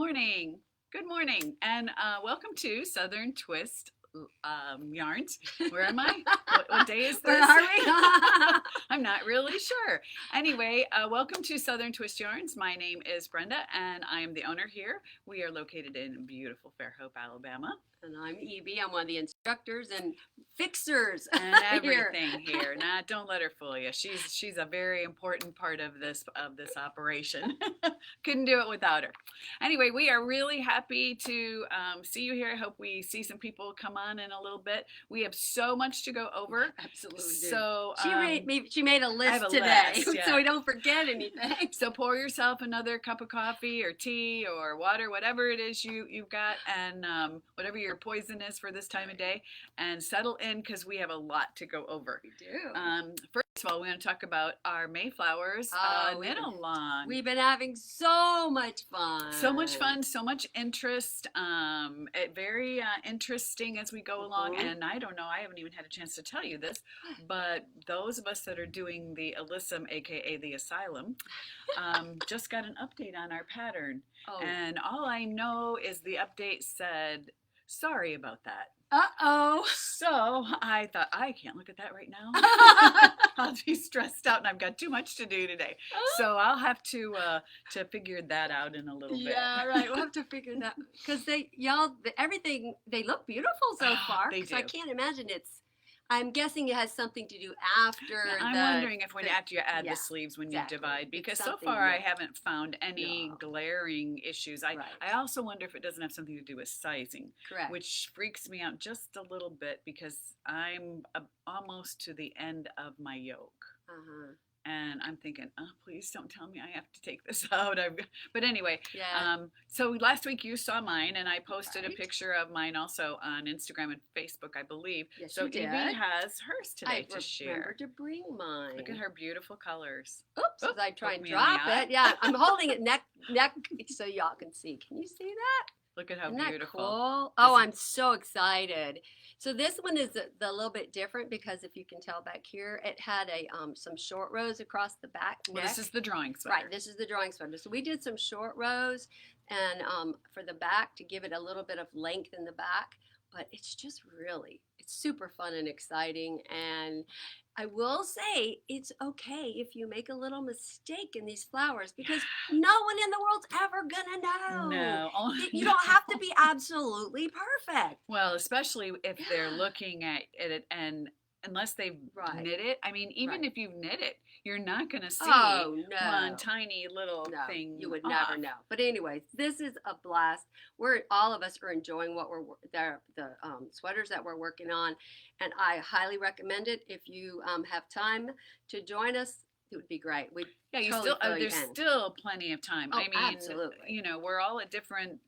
morning. Good morning, and welcome to Southern Twist Yarns. Where am I? What day is this? Where are we? I'm not really sure. Anyway, welcome to Southern Twist Yarns. My name is Brenda, and I am the owner here. We are located in beautiful Fairhope, Alabama. And I'm Evie. I'm one of the instructors and fixers And everything here. Nah, don't let her fool you. She's a very important part of this operation. Couldn't do it without her. Anyway, we are really happy to see you here. I hope we see some people come on in a little bit. We have so much to go over. Absolutely. So she made a list today, so we don't forget anything. So pour yourself another cup of coffee or tea or water, whatever it is you've got, and whatever your poison is for this time of day, and settle in because we have a lot to go over. We do. First of all, we're going to talk about our Mayflowers knit-along. We've been having so much fun. So much fun, so much interest. Very interesting as we go along. And I don't know, I haven't even had a chance to tell you this, but those of us that are doing the Alyssum, aka the Asylum, just got an update on our pattern. Oh. And all I know is the update said, sorry about that. Uh-oh. So I thought, I can't look at that right now. I'll be stressed out and I've got too much to do today. So I'll have to figure that out in a little bit. Yeah, right. We'll have to figure that, because they look beautiful so far. They do. So I can't imagine I'm guessing it has something to do after. I'm wondering if after you add the sleeves when you divide, because so far I haven't found any glaring issues. I also wonder if it doesn't have something to do with sizing, correct, which freaks me out just a little bit because I'm almost to the end of my yoke. And I'm thinking, oh, please don't tell me I have to take this out. But anyway, so last week you saw mine, and I posted a picture of mine also on Instagram and Facebook, I believe. Yes, so you did. Evie has hers today to share. I remember to bring mine. Look at her beautiful colors. Oops, as I try and drop it. Yeah, I'm holding it neck so y'all can see. Can you see that? Look at how Isn't beautiful. That cool? Oh, I'm so excited. So this one is the little bit different because if you can tell back here, it had some short rows across the back neck. Well, this is the drawing sweater. Right, this is the drawing sweater. So we did some short rows and for the back to give it a little bit of length in the back. But it's super fun and exciting. And I will say it's okay if you make a little mistake in these flowers because no one in the world's ever gonna know. No. You don't have to be absolutely perfect. Well, especially if they're looking at it and unless they've knit it. I mean, even if you've knit it, you're not going to see one tiny little thing. You would never know. But anyways, this is a blast. All of us are enjoying the sweaters that we're working on, and I highly recommend it. If you have time to join us, it would be great. There's still plenty of time. Oh, I mean, absolutely. We're all at different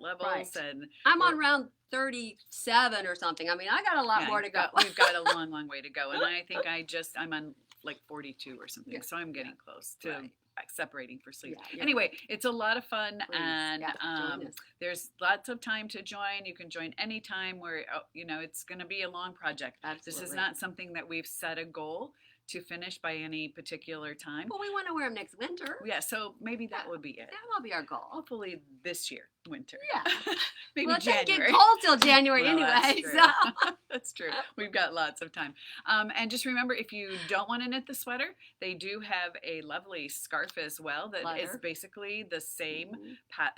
levels, and I'm on round 37 or something. I mean, I got a lot more to go. We've got a long way to go, and I think I'm on like 42 or something, so I'm getting close to separating for sleeves. Anyway, it's a lot of fun, and there's lots of time to join. You can join anytime. It's going to be a long project. Absolutely. This is not something that we've set a goal to finish by any particular time. Well, we want to wear them next winter. Yeah, so maybe that would be it. That will be our goal. Hopefully this year, winter. Yeah. Maybe well, January. It doesn't get cold till January anyway. That's true. So. That's true. We've got lots of time. And just remember, if you don't want to knit the sweater, they do have a lovely scarf as well that is basically the same.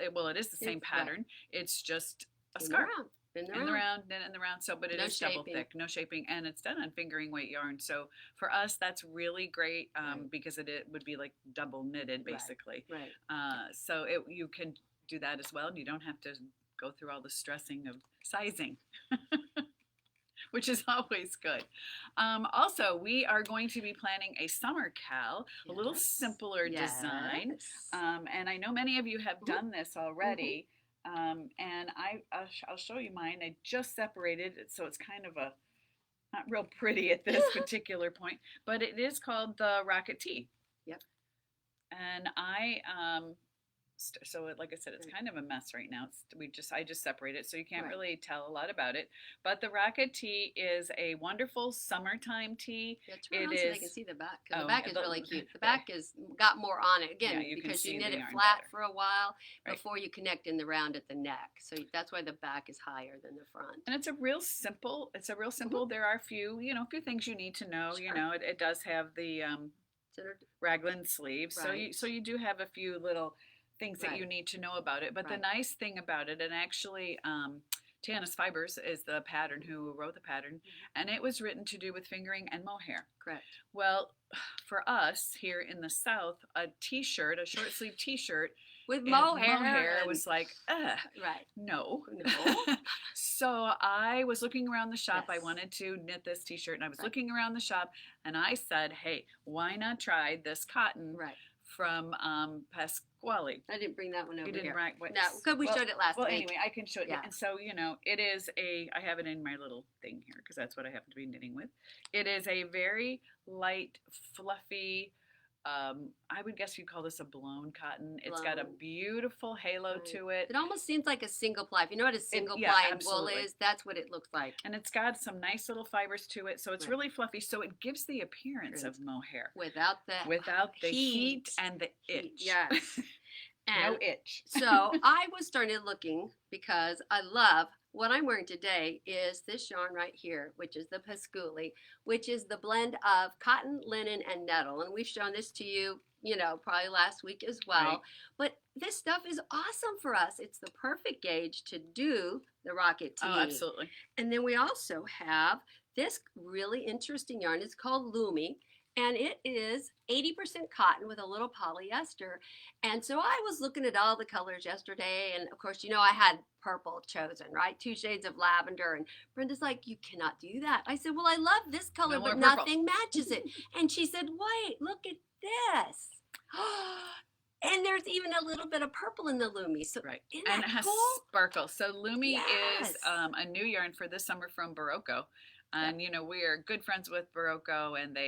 It is the same pattern. It's just a scarf. In the round. So, but it is double thick, no shaping, and it's done on fingering weight yarn. So for us, that's really great because it would be like double knitted basically. Right. So you can do that as well, and you don't have to go through all the stressing of sizing, which is always good. Also, we are going to be planning a summer cal, a little simpler design, and I know many of you have done this already. And I'll show you mine. I just separated it, so it's kind of not real pretty at this particular point, but it is called the Rocket Tee. Yep. And I So like I said, it's Right. kind of a mess right now. I just separate it, so you can't Right. really tell a lot about it. But the Rocket Tee is a wonderful summertime tee. Yeah, turn It around so they can is. see the back, because the Oh, back yeah, is really cute. The the- back is got more on it Yeah, again you can because you see knit the it yarn flat better. for a while Right. before you connect in the round at the neck. So that's why the back is higher than the front. And it's a real simple. It's a real simple. There are a few, a few things you need to know. Sure. It does have the Center- raglan sleeves, Right. so you do have a few little things that you Right. need to know about it. But the Right. nice thing about it, and actually, Tanis Fibers is the pattern who wrote the pattern, and it was written to do with fingering and mohair. Correct. Well, for us here in the South, a T-shirt, a short sleeve T-shirt With and mohair. and- was like, right. no. No. So I was looking around the shop. I Yes. wanted to knit this T-shirt, and I was Right. looking around the shop, and I said, "Hey, why not try this cotton Right. from Pasquale?" I didn't bring that one over You didn't here. write what? No, because we showed it last Well, week. anyway, I can show it. Yeah. And so it is I have it in my little thing here because that's what I happen to be knitting with. It is a very light, fluffy. I would guess you'd call this a blown cotton. It's got a Blown. beautiful halo Right. to it. It almost seems like a single ply. If you know what a single yeah, ply and wool absolutely. is, that's what it looks like. And it's got some nice little fibers to it, so it's Right. really fluffy. So it gives the appearance of mohair Without the without the heat and the Heat, itch. Yes. No And itch. so I was started looking because I love what I'm wearing today is this yarn right here, which is the Pasquale, which is the blend of cotton, linen, and nettle. And we've shown this to you, probably last week as well. Right. But this stuff is awesome for us. It's the perfect gauge to do the Rocket Tee. Oh, absolutely. And then we also have this really interesting yarn. It's called Lumi, and it is 80% cotton with a little polyester. And so I was looking at all the colors yesterday, and of course, I had purple chosen, right? 2 shades of lavender. And Brenda's like, "You cannot do that." I said, "Well, I love this color, No more but purple." nothing matches it." And she said, "Wait, look at this." And there's even a little bit of purple in the Lumi. So Right. isn't And that it has cool? sparkle. So Lumi Yes. is a new yarn for this summer from Barocco. And we are good friends with Barocco, and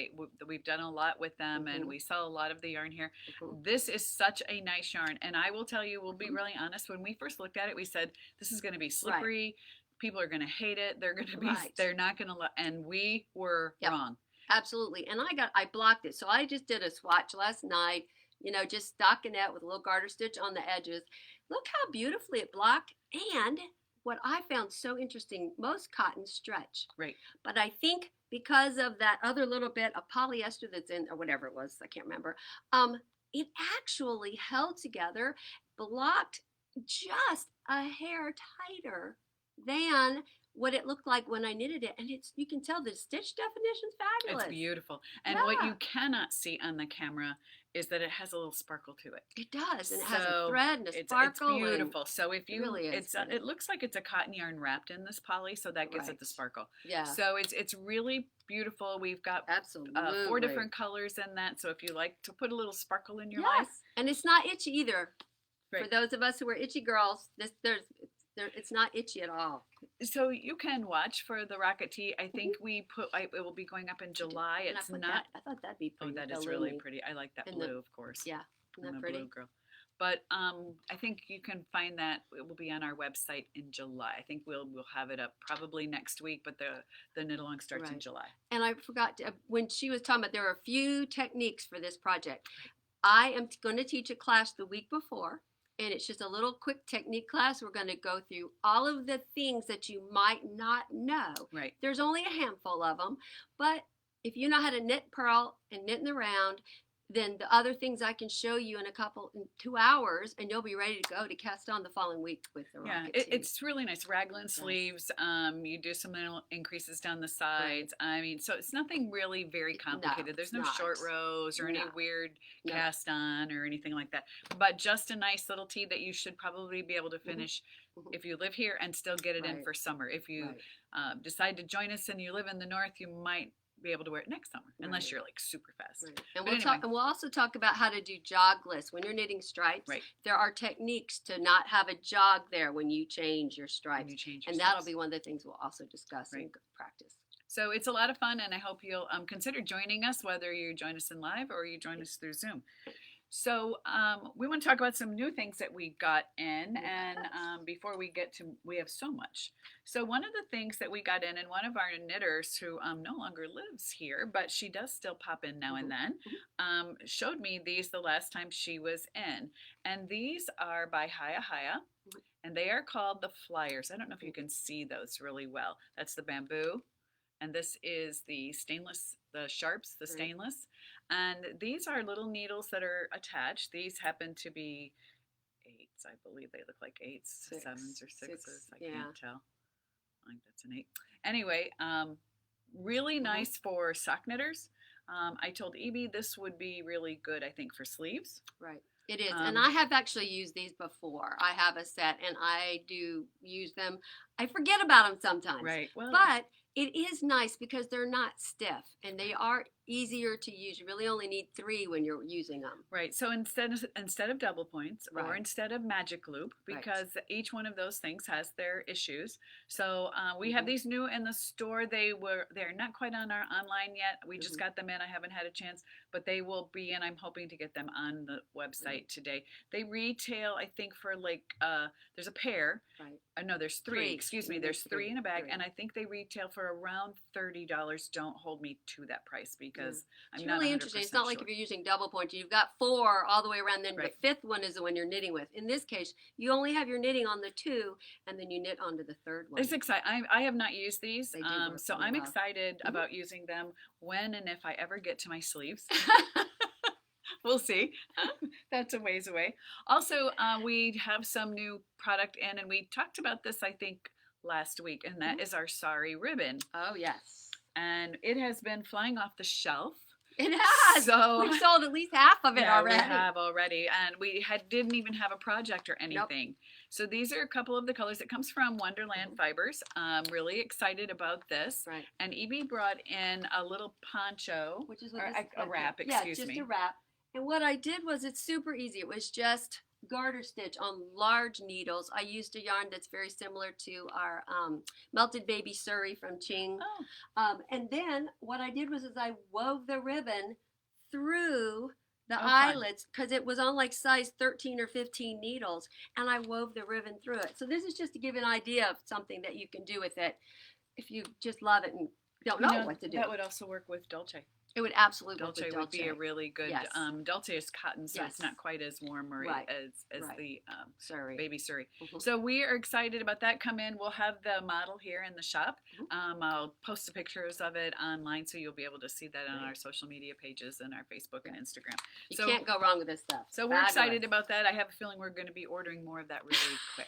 we've done a lot with them, and Mhm. we sell a lot of the yarn here. Mhm. This is such a nice yarn, and I will tell you, we'll be Mhm. really honest. When we first looked at it, we said this is going to be slippery. People are going to hate it. They're going to be. Right. They're not going to. And we were Yep. wrong. Absolutely. And I blocked it. So I just did a swatch last night, just stockinette with a little garter stitch on the edges. Look how beautifully it blocked. And what I found so interesting, most cotton stretch. Right. But I think because of that other little bit of polyester that's in, or whatever it was, I can't remember, it actually held together, blocked just a hair tighter than what it looked like when I knitted it. And you can tell the stitch definition's fabulous. It's beautiful. And what Yeah. you cannot see on the camera is that it has a little sparkle to it. It does, and it has a So thread and a It's sparkle. and beautiful. So if you, really is it's pretty. it looks like it's a cotton yarn wrapped in this poly, so that gives it the Right. sparkle. Yeah, So it's really beautiful. We've got absolutely. 4 different colors in that. So if you like to put a little sparkle in your life, Yes, and it's not itchy either. For Right. those of us who are itchy girls, it's not itchy at all. so you can watch for the Rocket Tee. I think it will be going up in July. And It's I put not. I thought that'd be Oh, pretty. that the is really Lumi. pretty. I like that And the- blue, of course. Yeah, isn't I'm that a pretty? blue girl. But I think you can find that it will be on our website in July. I think we'll have it up probably next week, but the knit along starts in Right. July. And I forgot when she was talking about there are a few techniques for this project. I am going to teach a class the week before, and it's just a little quick technique class. We're going to go through all of the things that you might not know. Right. There's only a handful of them, but if you know how to knit purl and knit in the round, then the other things I can show you in 2 hours, and you'll be ready to go to cast on the following week with the Yeah, Rocket Tee. it's really nice. Raglan sleeves. You do some little increases down the sides. I mean, so it's nothing really very complicated. There's no it's short not. rows or any No. weird No. cast on or anything like that. But just a nice little tee that you should probably be able to finish Mhm. if you live here and still get it in Right. for summer. If you Right. decide to join us and you live in the north, you might be able to wear it next summer, unless Right. you're like super fast. Right. But And we'll anyway. and we'll also talk about how to do jogless when you're knitting stripes. Right. There are techniques to not have a jog there when you change your When stripes, you change your and that'll stripes. be one of the things we'll also discuss Right. and practice. So it's a lot of fun, and I hope you'll consider joining us, whether you join us in live or you join us through Zoom. So we want to talk about some new things that we got in, and before we get to, we have so much. So one of the things that we got in, and one of our knitters who no longer lives here, but she does still pop in now and then, showed me these the last time she was in, and these are by Haya Haya. And they are called the Flyers. I don't know if you can see those really well. That's the bamboo. And this is the stainless, the sharps, the stainless. And these are little needles that are attached. These happen to be eights. I believe they look like eights, sevens, or sixes. I can't tell. I think that's an eight. Anyway, really nice for sock knitters. I told Evie this would be really good, I think, for sleeves. Right. It is, and I have actually used these before. I have a set, and I do use them. I forget about them sometimes. Right. Well, but it is nice because they're not stiff, and they are easier to use. You really only need 3 when you're using them. Right. So instead of double points or instead of magic loop, because each one of those things has their issues. So we have these new in the store. They're not quite on our online yet. We just got them in. I haven't had a chance, but they will be, and I'm hoping to get them on the website today. They retail, I think, for like there's a pair. Right. No, there's 3. Excuse me. There's 3 in a bag, and I think they retail for around $30. Don't hold me to that price because it's I'm not really interesting. It's not like if you're using double point, you've got 4 all the way around. Then the 5th one is the one you're knitting with. In this case, you only have your knitting on the 2, and then you knit onto the 3rd one. It's exciting. I have not used these, They do work so really I'm well. excited about using them when and if I ever get to my sleeves. We'll see. That's a ways away. Also, we have some new product in, and we talked about this, I think, last week, and that is our sari ribbon. Oh, yes. And it has been flying off the shelf. It has. So we've sold at least half of it already. We have already, and we didn't even have a project or anything. Nope. So these are a couple of the colors. It comes from Wonderland Fibers. I'm really excited about this. Right. And Evie brought in a little poncho, which is a wrap. Excuse me. Yeah, just a wrap. And what I did was, it's super easy. It was just garter stitch on large needles. I used a yarn that's very similar to our Melted Baby Surrey from Ching. Oh. And then what I did was I wove the ribbon through the eyelets, because it was on like size 13 or 15 needles, and I wove the ribbon through it. So this is just to give an idea of something that you can do with it if you just love it and don't know what to do. That would also work with Dolce. It would absolutely Dolce would be a really good. Yes. Dolce is cotton, so it's not quite as warm or as the Baby Surrey. So we are excited about that. Come in. We'll have the model here in the shop. I'll post the pictures of it online, so you'll be able to see that on our social media pages and our Facebook and Instagram. You can't go wrong with this stuff. So we're excited about that. I have a feeling we're going to be ordering more of that really quick.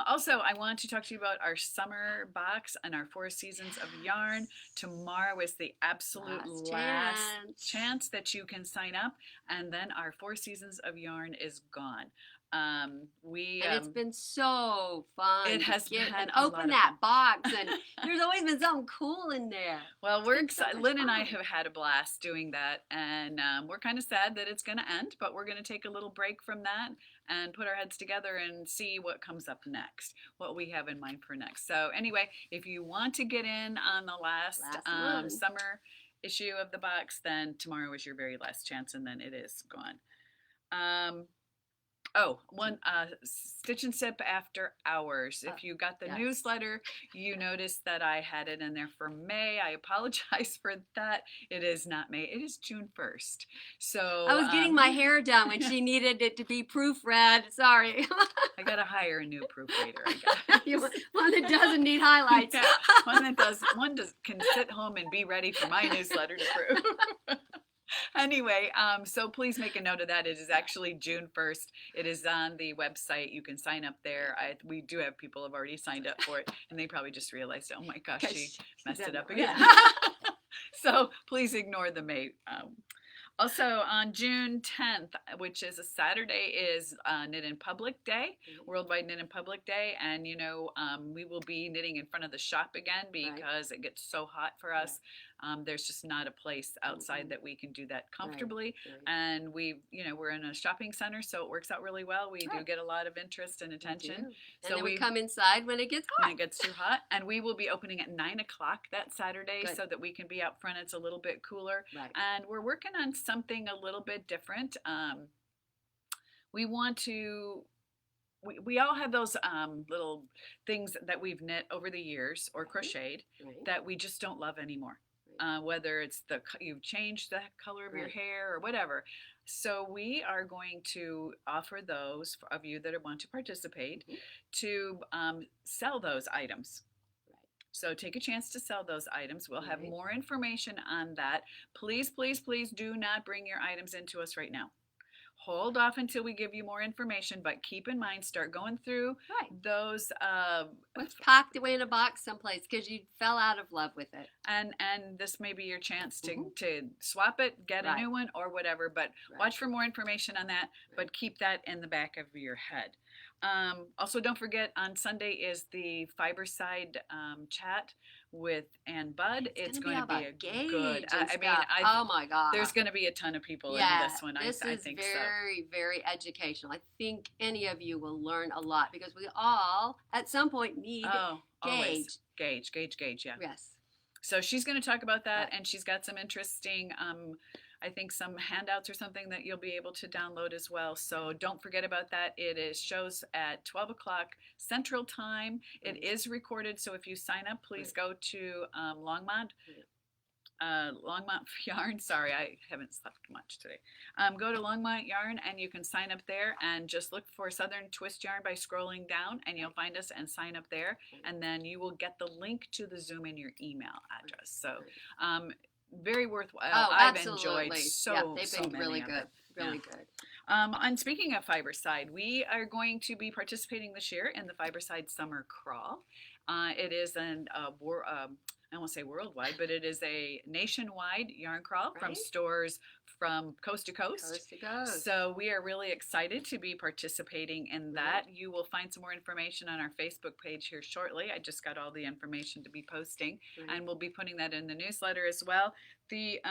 Also, I want to talk to you about our summer box and our 4 seasons of yarn. Tomorrow is the absolute last chance that you can sign up, and then our 4 seasons of yarn is gone. And it's been so fun. It has been and open that box, and there's always been something cool in there. Well, we're excited. Lynn and I have had a blast doing that, and we're kind of sad that it's going to end, but we're going to take a little break from that and put our heads together and see what comes up next, what we have in mind for next. So anyway, if you want to get in on the last summer issue of the box, then tomorrow is your very last chance, and then it is gone. Stitch and Sip After Hours. If you got the newsletter, you noticed that I had it in there for May. I apologize for that. It is not May. It is June 1st. So I was getting my hair done when she needed it to be proofread. Sorry. I got to hire a new proofreader, I guess. One that doesn't need highlights. Yeah, one can sit home and be ready for my newsletter to proof. Anyway, so please make a note of that. It is actually June 1st. It is on the website. You can sign up there. We do have people who have already signed up for it, and they probably just realized, oh my gosh, she messed it up again. So please ignore the May. Also, on June 10th, which is a Saturday, is Knit in Public Day, Worldwide Knit in Public Day. And, we will be knitting in front of the shop again because it gets so hot for us. There's just not a place outside Mhm. that we can do that comfortably. Right. And we're in a shopping center, so it works out really well. We do Right. get a lot of interest and We attention. do. And So then we we come inside when it gets when hot. it gets too hot, and we will be opening at 9 o'clock that Saturday Good. so that we can be out front. It's a little bit cooler, Right. and we're working on something a little bit different. We want to. We all have those little things that we've knit over the years or crocheted Right. that we just don't love anymore. Right. Whether it's you've changed the color of your Right. hair or whatever. So we are going to offer those of you that want to participate Mhm. to sell those items. Right. So take a chance to sell those items. We'll have Right. more information on that. Please, please, please do not bring your items into us right now. Hold off until we give you more information, but keep in mind, start going through Right. those It's packed away in a box someplace because you fell out of love with it. and this may be your chance to Mhm. to swap it, get a Right. new one or whatever, but Right. watch for more information on that, but keep that in the back of your head. Also, don't forget on Sunday is the Fiberside chat with Ann Budd. It's going to be a good. I mean, oh my god, there's going to be a ton of people yeah, in this one. this I is think so. very, very educational. I think any of you will learn a lot because we all, at some point, need Oh, always gauge. gauge. Yeah. Yes. So she's going to talk about that, Right. and she's got some interesting, I think, some handouts or something that you'll be able to download as well. So don't forget about that. It is shows at 12 o'clock Central Time. It is recorded, so if you sign up, please go to Longmont. Longmont Yarn. Sorry, I haven't slept much today. Go to Longmont Yarn and you can sign up there and just look for Southern Twist Yarn by scrolling down and you'll find us and sign up there. And then you will get the link to the Zoom in your email address. So very worthwhile. Oh, I've absolutely. enjoyed they've so been many really of good. them. Really Yeah. good. And speaking of Fiberside, we are going to be participating this year in the Fiberside Summer Crawl. It is I won't say worldwide, but it is a nationwide yarn crawl from Right. stores from coast to coast. Coast to coast. So we are really excited to be participating in that. You will find some more information on our Facebook page here shortly. I just got all the information to be posting, Right. and we'll be putting that in the newsletter as well. The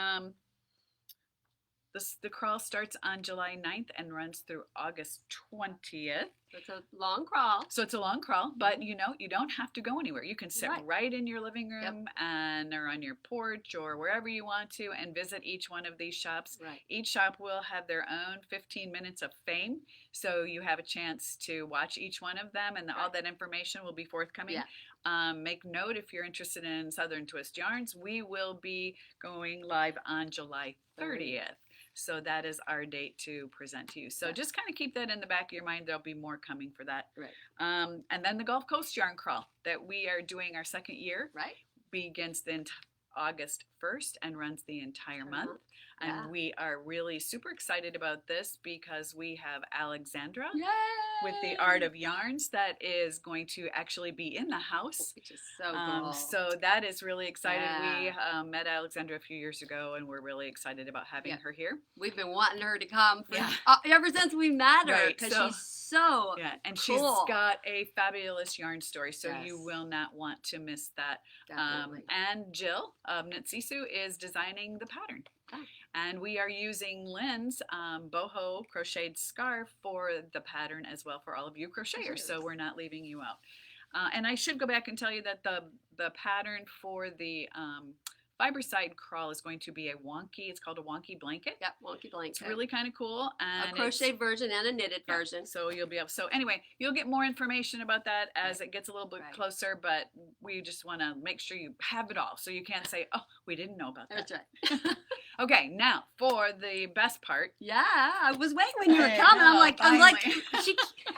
crawl starts on July 9th and runs through August 20th. It's a long crawl. So it's a long crawl, but you don't have to go anywhere. You can sit Right. right in your living room or on your porch or wherever you want to and visit each one of these shops. Right. Each shop will have their own 15 minutes of fame. So you have a chance to watch each one of them and all that information will be forthcoming. Yeah. Make note if you're interested in Southern Twist Yarns, we will be going live on July 30th. So that is our date to present to you. So just kind of keep that in the back of your mind. There'll be more coming for that. Right. And then the Gulf Coast Yarn Crawl that we are doing our second year Right. begins August 1st and runs the entire month. Yeah. And we are really super excited about this because we have Alexandra Yay! with the Art of Yarns that is going to actually be in the house. Which is so cool. So that is really exciting. Yeah. We met Alexandra a few years ago and we're really excited about having her here. We've been wanting her to come for, Yeah. ever since we met her Right, because so- she's so Yeah, and cool. she's got a fabulous yarn story, so you Yes. will not want to miss that. definitely. And Jill of Nitsisu is designing the pattern. Okay. And we are using Lynn's boho crocheted scarf for the pattern as well for all of you crocheters, so we're not leaving you out. And I should go back and tell you that the pattern for the Fiberside crawl is going to be it's called a wonky blanket. Yep, wonky blanket. It's really kind of cool. And a crochet version and a knitted version. So you'll be able. So anyway, you'll get more information about that as it gets a little bit closer. But we just want to make sure you have it all, so you can't say, "Oh, we didn't know about that." That's right. Okay, now for the best part. Yeah, I was waiting when you were I coming. know, I'm like,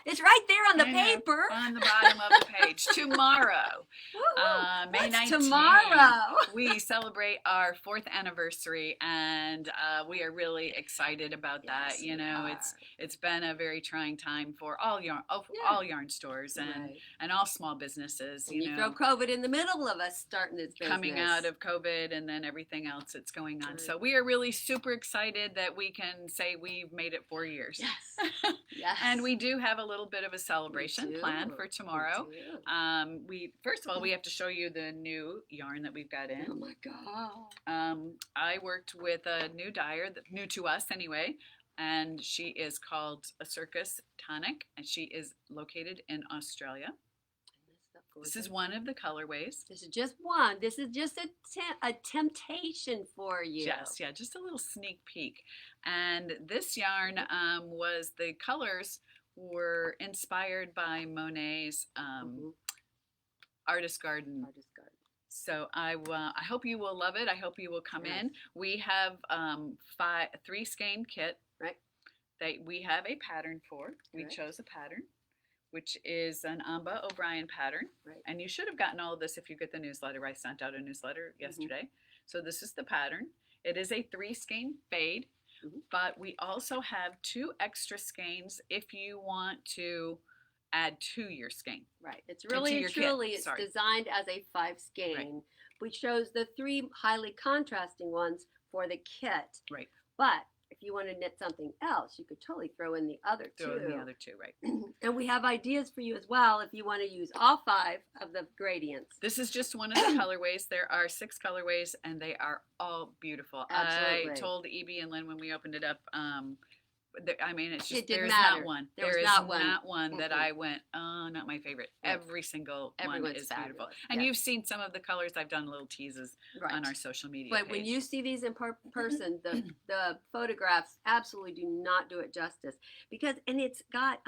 it's right there on the I know, paper. on the bottom of the page. Tomorrow, Woohoo. May What's 19th, tomorrow? we celebrate our 4th anniversary, and we are really excited about that. Yes, You we know, are. it's been a very trying time for all yarn stores and Right. and all small businesses. And You you know, throw COVID in the middle of us starting this business. coming out of COVID and then everything else that's going on. Right. So we are really super excited that we can say we've made it 4 years. Yes. Yes. And we do have a little bit of a celebration planned for tomorrow. We do. We first of all we have to show you the new yarn that we've got Oh in. my God. I worked with a new dyer, new to us anyway, and she is called a Circus Tonic, and she is located in Australia. This is one of the colorways. This is just one. This is just a temptation for you. Yes, yeah, just a little sneak peek. And this yarn was the colors were inspired by Monet's Artist Garden. Artist Garden. So I hope you will love it. I hope you will come in. We have 3 skein kit. Right. That we have a pattern for. We chose a pattern, which is an Amba O'Brien pattern. Right. And you should have gotten all of this if you get the newsletter. I sent out a newsletter yesterday. So this is the pattern. It is a 3 skein fade, but we also have 2 extra skeins if you want to add to your skein. Right. It's really your truly kit. it's Sorry. designed as a 5 skein. Right. We chose the 3 highly contrasting ones for the kit. Right. But if you want to knit something else, you could totally throw in the other 2. Throw in the other 2, right. And we have ideas for you as well if you want to use all 5 of the gradients. This is just one of the colorways. There are 6 colorways, and they are all beautiful. Absolutely. I told Evie and Lynn when we opened it up, I mean, it's just, It didn't there's matter. not one. There was There is not one. not one that I went, oh, not my favorite. Right. Every single Everyone's one is beautiful. fabulous. And Yeah. you've seen some of the colors. I've done little teases Right. on our social media But when page. you see these in person, the photographs absolutely do not do it justice because it's got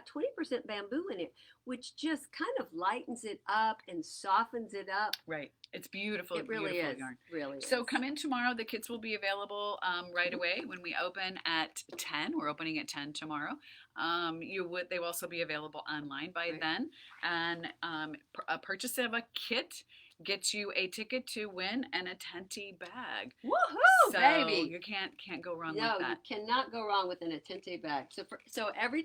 20% bamboo in it, which just kind of lightens it up and softens it up. Right. It's beautiful. It really beautiful is. yarn. Really. So is. come in tomorrow. The kits will be available right away when we open at 10. We're opening at 10 tomorrow. They will also be available online by then. And a purchase of a kit gets you a ticket to win and a Tenty bag. Woohoo, So baby! you can't go wrong No, with that. you cannot go wrong with an Atente bag. So every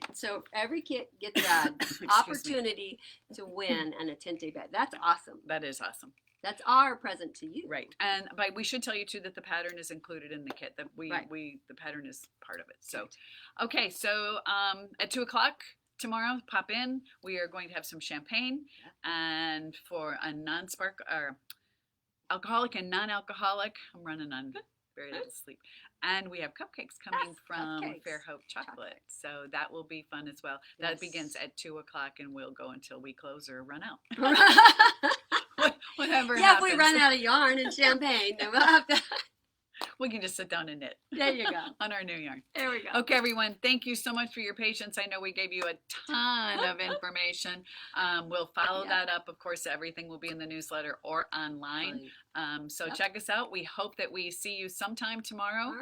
kit gets that Excuse me. opportunity to win an Atente bag. That's awesome. That is awesome. That's our present to you. Right. And we should tell you too that the pattern is included in the kit. That the pattern is part of it. So okay, so at 2:00 tomorrow, pop in. We are going to have some champagne, and for a non-spark or alcoholic and non-alcoholic, I'm running on very little sleep. And we have cupcakes coming Yes, from cupcakes. Fairhope Chocolate. So that will be fun as well. Yes. That begins at 2:00 and we'll go until we close or run out. Whatever. Yeah, if we happens. run out of yarn and champagne, then we'll have to. We can just sit down and knit. There you go. On our new yarn. There we go. Okay, everyone. Thank you so much for your patience. I know we gave you a ton of information. We'll follow that up. Of course, everything will be in the newsletter or online. So check us out. We hope that we see you sometime tomorrow.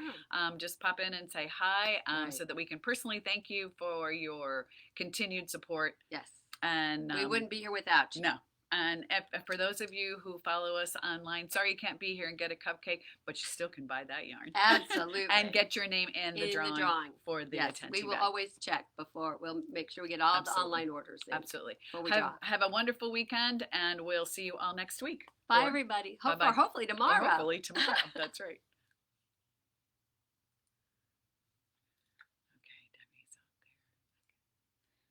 Just pop in and say hi so that we can personally thank you for your continued support. Yes. And we wouldn't be here without you. No. And for those of you who follow us online, sorry you can't be here and get a cupcake, but you still can buy that yarn. Absolutely. And get your name in the drawing for the yes, Atente we will bag. always check before. We'll make sure we get all the online orders in. Absolutely. before we draw. Have a wonderful weekend, and we'll see you all next week. Bye, everybody. Bye-bye. Or hopefully tomorrow. Or hopefully tomorrow. That's right.